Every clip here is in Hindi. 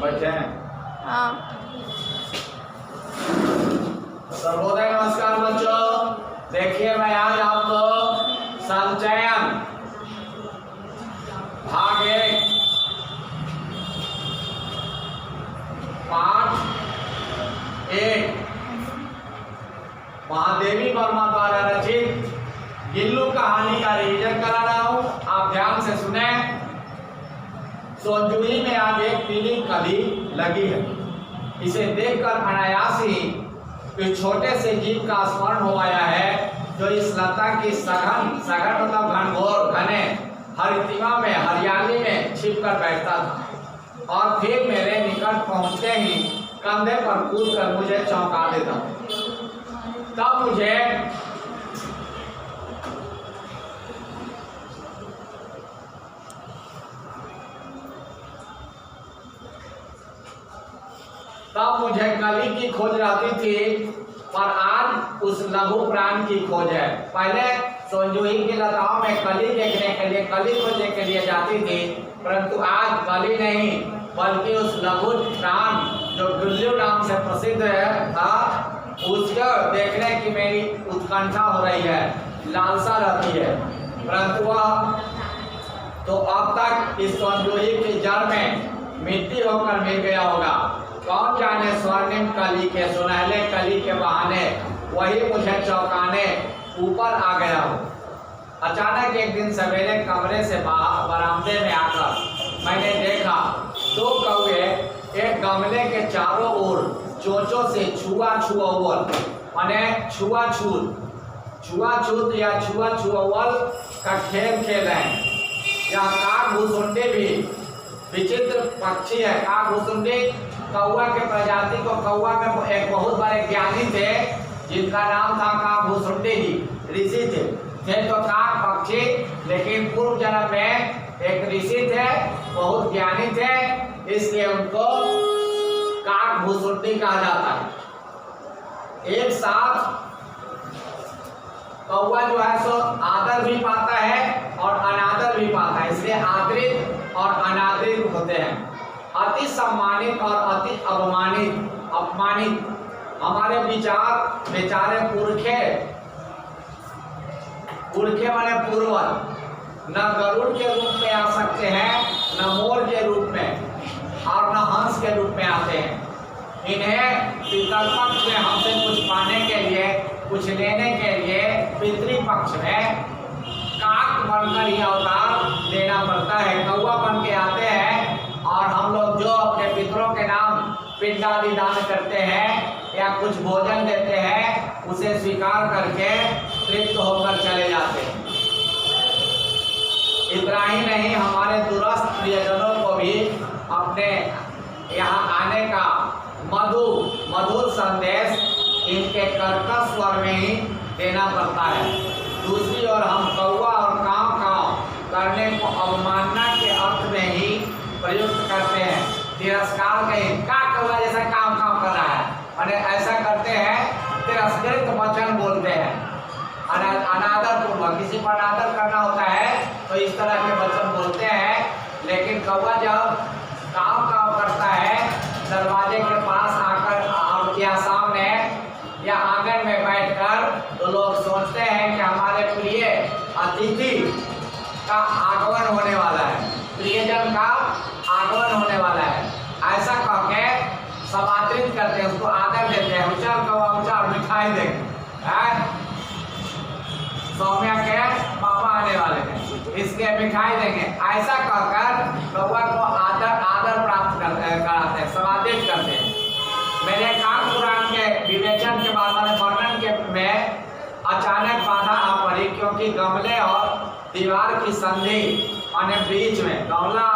बच्चे हैं? हाँ। सर्वोदय नमस्कार बच्चों। देखिए मैं आज आपको संचयन भाग 1 पाठ 1 महादेवी वर्मा द्वारा रचित गिल्लू कहानी का रिवीजन करा रहा हूं। आप ध्यान से सुने। सोनजूही में आज एक पीली कली लगी है। इसे देखकर अनायास ही इस छोटे से जीव का स्मरण हो आया है जो इस लता की सघन मतलब घनघोर घने हरितिमा में हरियाली में छिप कर बैठता था और फिर मेरे निकट पहुंचते ही कंधे पर कूद कर मुझे चौंका देता। तब मुझे कली की खोज रहती थी, पर आज उस लघु प्राण की खोज है। पहले सोनजूही की लताओं में कली देखने के लिए, कली खोजने के लिए जाती थी, परंतु आज कली नहीं बल्कि उस लघु प्राण जो गिल्लू नाम से प्रसिद्ध था उसको देखने की मेरी उत्कंठा हो रही है, लालसा रहती है। परंतु वह तो अब तक इस सोनजूही की जड़ में मिट्टी होकर मिल गया होगा। कौन जाने स्वर्णिम कली के सुनहले कली के बहाने वही मुझे चौंकाने ऊपर आ गया हो। अचानक एक दिन सवेरे कमरे से बाहर बरामदे में आकर मैंने देखा 2 कौवे एक गमले के चारों ओर चोंचों से छुआछुअल माने छुआछूत या छुआछुअल का खेल खेल रहे हैं। यह काकभुसुंडी भी विचित्र पक्षी है। काकभुसुंडी कौवा के प्रजाति को, कौवा में एक बहुत बड़े ज्ञानी थे जिनका नाम था काकभुसुंडी जी, ऋषि थे तो काक पक्षी, लेकिन पूर्व जन्म में एक ऋषि थे, बहुत ज्ञानी थे, इसलिए उनको काकभुसुंडी कहा जाता है। एक साथ कौवा जो है सो आदर भी पाता है और अनादर भी पाता है, इसलिए आदरित और अनादरित होते हैं। अति सम्मानित और अति अपमानित हमारे बेचारे पुरखे माने पूर्वज न गरुड़ के रूप में आ सकते हैं, न मोर के रूप में और न हंस के रूप में आते हैं। इन्हें पितृपक्ष में हमसे कुछ पाने के लिए, कुछ लेने के लिए पितृपक्ष में काक बनकर ही अवतार लेना पड़ता है। कौवा बन के आते हैं और हम लोग जो अपने पितरों के नाम पिंड आदि दान करते हैं या कुछ भोजन देते हैं उसे स्वीकार करके तृप्त होकर चले जाते हैं। इतना ही नहीं, हमारे दूरस्थ प्रियजनों को भी अपने यहाँ आने का मधुर संदेश इनके कर्कश स्वर में ही देना पड़ता है। दूसरी ओर हम कौवा और काव करने को अवमानना के अर्थ में ही प्रयुक्त करते हैं। तिरस्कार कहीं का कौवा जैसा काम कर रहा है, और ऐसा करते हैं, तिरस्कृत वचन बोलते हैं, अनादर पूर्वक। किसी पर अनादर करना होता है तो इस तरह के वचन बोलते हैं। लेकिन कौवा जब काम करता है, दरवाजे के पास आकर या सामने या आंगन में बैठकर, तो लोग सोचते हैं कि हमारे प्रिय अतिथि का आगमन होने वाला है, प्रियजन का आगमन होने वाला है, ऐसा कह के समादृत करते हैं, उसको आदर देते हैं। उचल कौवा उचल, मिठाई देंगे, सौम्या के पापा आने वाले हैं, इसके मिठाई देंगे, ऐसा कहकर कौवा को आदर प्राप्त कराते हैं, समादृत करते हैं। मेरे काक पुराण के विवेचन के बाद वर्णन के में अचानक बाधा आ पड़ी, क्योंकि गमले और दीवार की संधि माने बीच में, गमला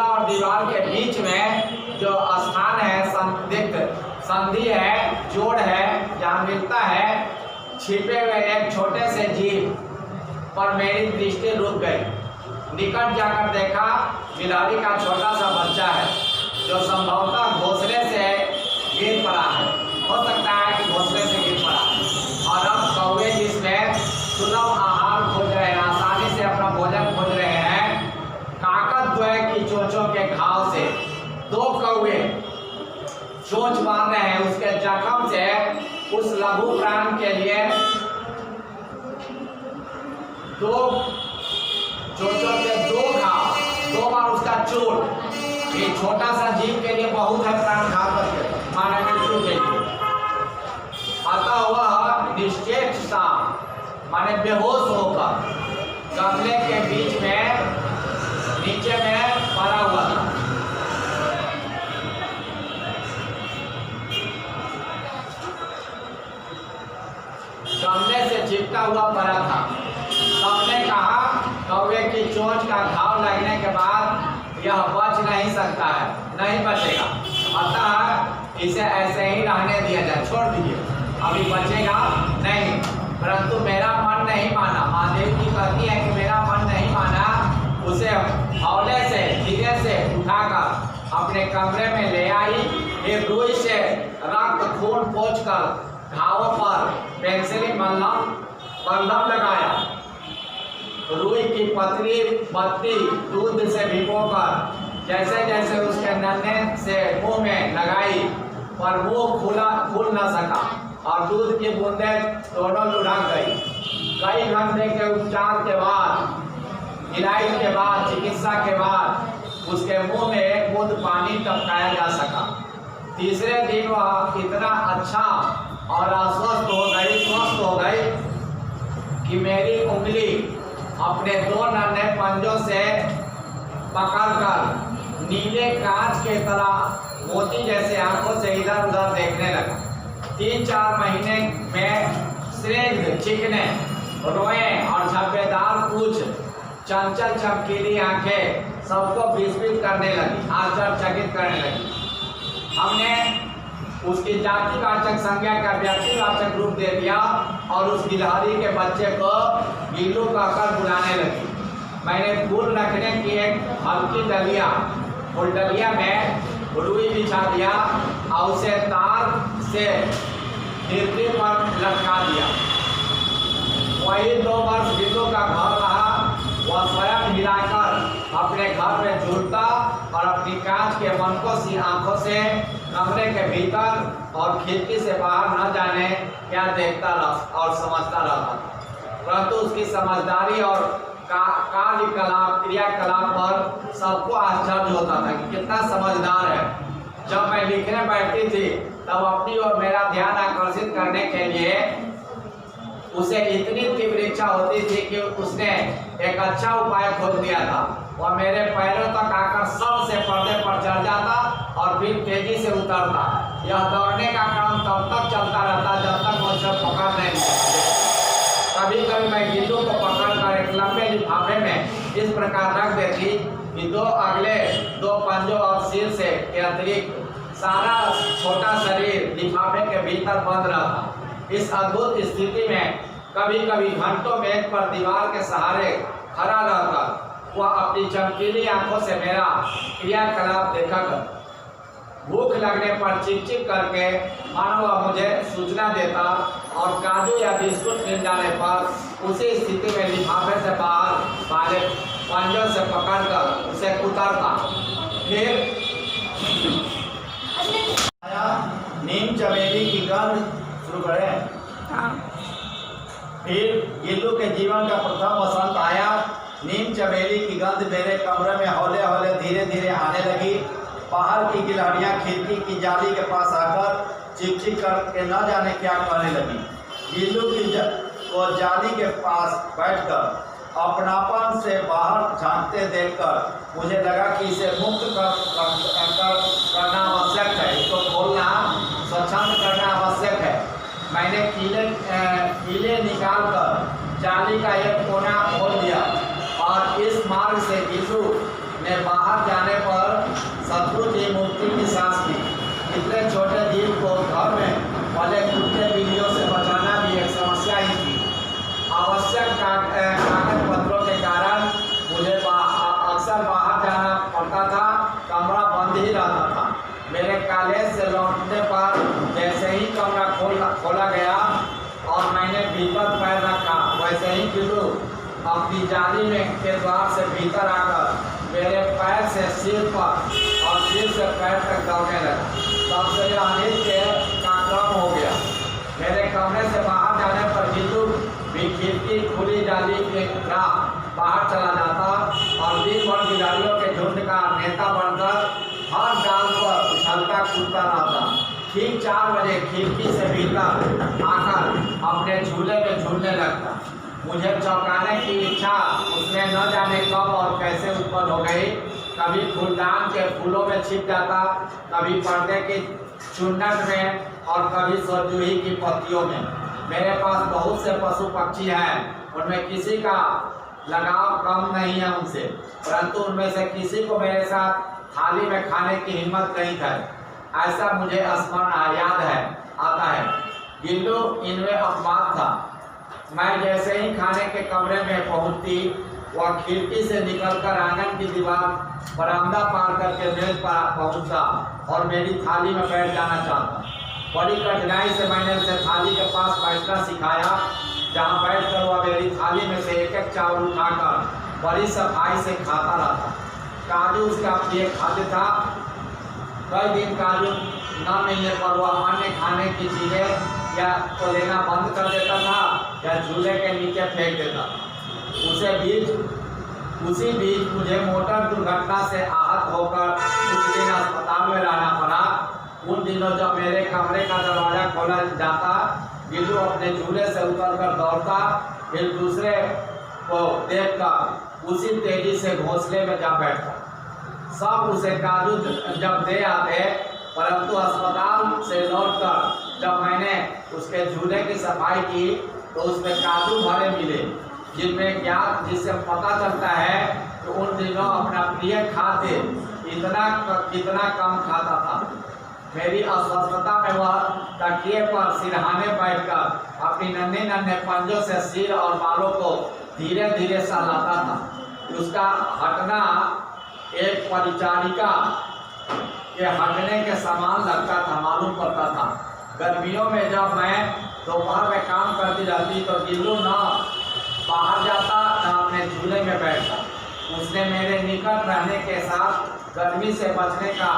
और दीवार के बीच में जो स्थान है, संधि है, जोड़ है, जहाँ मिलता है, छिपे हुए एक छोटे से जीव पर मेरी दृष्टि रुक गई। निकट जाकर देखा, बिलाड़ी का छोटा सा बच्चा है जो संभवतः घोंसले से गिर पड़ा है, हो सकता है कि घोंसले से गिर पड़ा है, और अब कौवे जिसमें सुलभ आहार खोज रहे हैं, आसानी से अपना भोजन खोज रहे हैं, काकद्वय की चोंचों के घाव से 2 कौवे चोंच मार रहे हैं। उसके जख्म से उस लघु प्राण के लिए 2 चोंचों के 2 घाव, 2 बार उसका चोट, ये छोटा सा जीव के लिए बहुत है प्राण घातक मानव मृत्यु के लिए। अतः वह निश्चेत सा माने बेहोश होकर गमले के बीच में नीचे में पड़ा हुआ था। गमले से चिपटा हुआ पड़ा था। सबने कहा कौवे की चोंच का घाव लगने के बाद यह बच नहीं सकता है, नहीं बचेगा, अतः इसे ऐसे ही रहने दिया जाए, छोड़ दीजिए, अभी बचेगा नहीं। परंतु मेरा मन नहीं माना। महादेव जी कहती है कि मेरा मन नहीं माना। उसे हौले से धीरे से उठाकर अपने कमरे में ले आई। फिर रुई से रक्त खून पोंछकर घावों पर पेंसिलिन मलहम लगाया। रुई की पतली पत्ती दूध से भिगोकर जैसे जैसे उसके नन्हे से मुंह में लगाई, पर मुंह खुल न सका और दूध की बूंदें दोनों लुढ़क गई। कई घंटे के उपचार के बाद, इलाज के बाद, चिकित्सा के बाद उसके मुंह में एक बूंद पानी टपकाया जा सका। तीसरे दिन वह इतना अच्छा और स्वस्थ हो गई कि मेरी उंगली अपने 2 नन्हे पंजों से पकड़कर नीले कांच के तरह मोती जैसे आंखों से इधर उधर देखने लगा। 3-4 महीने में स्निग्ध, चिकने, रोए और झब्बेदार पूंछ, चंचल चमकीली आंखें सबको विस्मित करने लगी, आश्चर्यचकित करने लगी। हमने उसकी जातिवाचक संज्ञा का व्यक्तिवाचक रूप दे दिया और उस गिलहरी के बच्चे को गिल्लू कहकर बुलाने लगी। मैंने फूल रखने की एक हल्की डलिया, उस डलिया में रुई बिछा दिया और उसे तार से हिरनी पर लटका दिया। वही 2 वर्ष गिल्लू का घर रहा। वह स्वयं हिलाकर अपने घर में झूलता और अपनी कांच के मनकों सी आंखों से कमरे के भीतर और खिड़की से बाहर न जाने क्या देखता और समझता रहता था। परंतु उसकी समझदारी और कार्यकलाप क्रियाकलाप पर सबको आश्चर्य होता था कि कितना समझदार है। जब मैं लिखने बैठती थी तब अपनी ओर मेरा ध्यान आकर्षित करने के लिए उसे इतनी तीव्र इच्छा होती थी कि उसने एक अच्छा उपाय खोज दिया था। वह मेरे पैरों तक आकर सर से पर्दे पर चढ़ जाता और फिर तेजी से उतरता। यह दौड़ने का काम तब तक चलता रहता जब तक मुझे पकड़ नहीं लेता। कभी कभी मैं गिल्लू को पकड़कर एक लंबे लिफाफे में इस प्रकार रख देती कि 2 अगले 2 पंजों और सिर से के अतिरिक्त सारा छोटा शरीर लिफाफे के भीतर बंद रहता। इस अद्भुत स्थिति में कभी कभी घंटों मेज पर दीवार के सहारे खड़ा रहता। वह अपनी चमकीली आंखों से मेरा क्रियाकलाप देखा कर भूख लगने पर चिक चिक करके मानो वह मुझे सूचना देता और काजू या बिस्कुट मिल जाने पर उसी स्थिति में लिफाफे से बाहर वाले पंजों से पकड़कर उसे कुतरता। फिर नीम चमेली की गंध शुरू करें। फिर गिल्लू के जीवन का प्रथम वसंत आया। नीम चमेली की गंध मेरे कमरे में हौले हौले धीरे धीरे आने लगी। बाहर की गिलहरियां खिड़की की जाली के पास आकर चिक चिक करके न जाने क्या कहने लगी। गिल्लू को जाली के पास बैठकर अपनापन से बाहर झांकते देखकर मुझे लगा कि इसे मुक्त करना आवश्यक है, इसको खोलना स्वच्छंद करना आवश्यक है। मैंने कीले निकालकर जाली का एक कोना खोल दिया और इस मार्ग से गिल्लू ने बाहर जाने पर शत्रु की मुक्ति की सांस ली। इतने छोटे जीव को घर में पले कुत्ते बिल्लियों से बचाना भी एक समस्या ही थी। आवश्यक कागज पत्रों के कारण मुझे अक्सर बाहर जाना पड़ता था। कमरा बंद ही रहता था। मेरे कॉलेज से लौटने पर जैसे ही कमरा खोला गया और मैंने भीतर पैर रखा, वैसे ही गिल्लू अपनी जाली में के द्वार से भीतर आकर मेरे पैर से सिर पर और सिर से पैर तक दौड़ने लगा। तब से यह नृत्य का क्रम हो गया। मेरे कमरे से बाहर जाने पर गिल्लू भी खिड़की खुली डाली के बाहर चला जाता और दिन भर बिलाड़ियों के झुंड का नेता बनकर हर डाल पर उछलता कूदता रहता। ठीक 4 बजे खिड़की से भीतर आकर अपने झूले में झूलने लगता। मुझे चौंकाने की इच्छा उसमें न जाने कब और कैसे उत्पन्न हो गई। कभी फूलदान के फूलों में छिप जाता, कभी पर्दे की चुन्नट में और कभी सरजूही की पत्तियों में। मेरे पास बहुत से पशु पक्षी हैं, उनमें किसी का लगाव कम नहीं है उनसे, परंतु उनमें से किसी को मेरे साथ थाली में खाने की हिम्मत नहीं था। ऐसा मुझे स्मरण याद है आता है। गिल्लू इनमें अपवाद था। मैं जैसे ही खाने के कमरे में पहुंचती, वह खिड़की से निकलकर आंगन की दीवार बरामदा पार करके मेज पर पहुंचता और मेरी थाली में बैठ जाना चाहता। बड़ी कठिनाई से मैंने उसे थाली के पास बैठना सिखाया, जहां बैठकर वह मेरी थाली में से एक चावल उठाकर बड़ी सफाई से खाता रहता। काजू उसका प्रिय खाद्य था। कई दिन काजू न मिलने पर वह अन्य खाने की चीजें या तो लेना बंद कर देता था या झूले के नीचे फेंक देता। उसी बीच मुझे मोटर दुर्घटना से आहत होकर कुछ दिन अस्पताल में रहना पड़ा। उन दिनों जब मेरे कमरे का दरवाजा खोला जाता, गिल्लू अपने झूले से उतरकर दौड़ता, फिर दूसरे को देखकर उसी तेजी से घोंसले में जा बैठता। सब उसे काजू जब दे आते, परंतु अस्पताल से लौटकर जब मैंने उसके झूले की सफाई की तो उसमें काजू भरे मिले, जिससे पता चलता है कि उन दिनों अपना प्रिय खाद्य कितना कम खाता था। मेरी अस्वस्थता में वह तकिए पर सिरहाने बैठकर अपनी नन्हे पंजों से सिर और बालों को धीरे धीरे सहलाता था। उसका हटना एक परिचारिका के हटने के समान लगता था, मालूम पड़ता था। गर्मियों में जब मैं दोपहर में काम करती रहती तो गिल्लू न बाहर जाता न अपने झूले में बैठता। उसने मेरे निकट रहने के साथ गर्मी से बचने का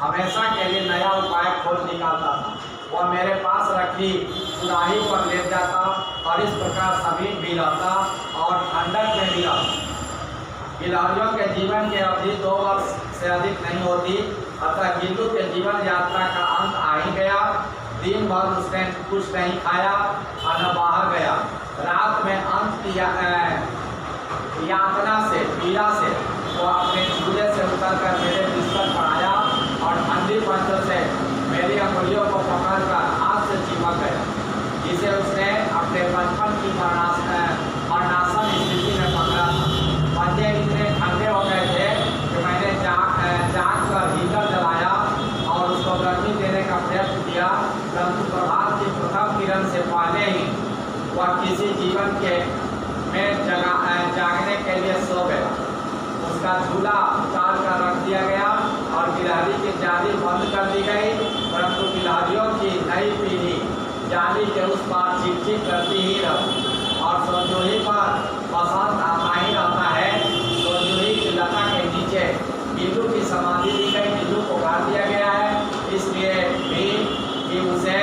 हमेशा के लिए नया उपाय खोज निकालता था। वह मेरे पास रखी सुराही पर लेट जाता और इस प्रकार सभी भी रहता और ठंडक में भी रहता। गिलहरियों के जीवन की अवधि 2 वर्ष से अधिक नहीं होती, अतः गिल्लू के जीवन यात्रा का अंत आ ही गया। दिन भर उसने कुछ नहीं खाया और न बाहर गया। रात में अंत की यातना से पीड़ा से वो अपने झूले से उतरकर मेरे बिस्तर पर आया और ठंडी पंजों से मेरी अंगुलियों को पकड़कर हाथ से चिपक गया, जिसे उसने अपने बचपन की मरणासन स्थिति में पकड़ा था। पंजे इतने ठंडे हो गए थे कि मैंने जाग कर हीटर जलाया और उसको गर्मी देने का प्रयत्न किया, परंतु प्रभात की प्रथम किरण से पहले ही वह किसी जीवन के में जागने के लिए सो गया। उसका झूला उतार कर रख दिया गया और गिलहरी की जाली बंद कर दी गई, परंतु गिलहरियों की नई पीढ़ी जाली के उस पार चिक करती ही रही और सोजोही पर बसंत आता ही रहता है। सोजोही की लता के नीचे गिल्लू की समाधि दी गई। गिल्लू को गाड़ दिया गया है, इसलिए भी कि उसे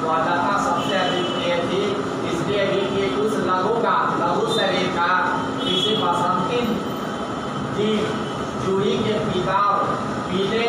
वह लता सबसे अधिक प्रिय थी, इसलिए भी कि उस लघु शरीर का किसी बसंती जी जूही के पीले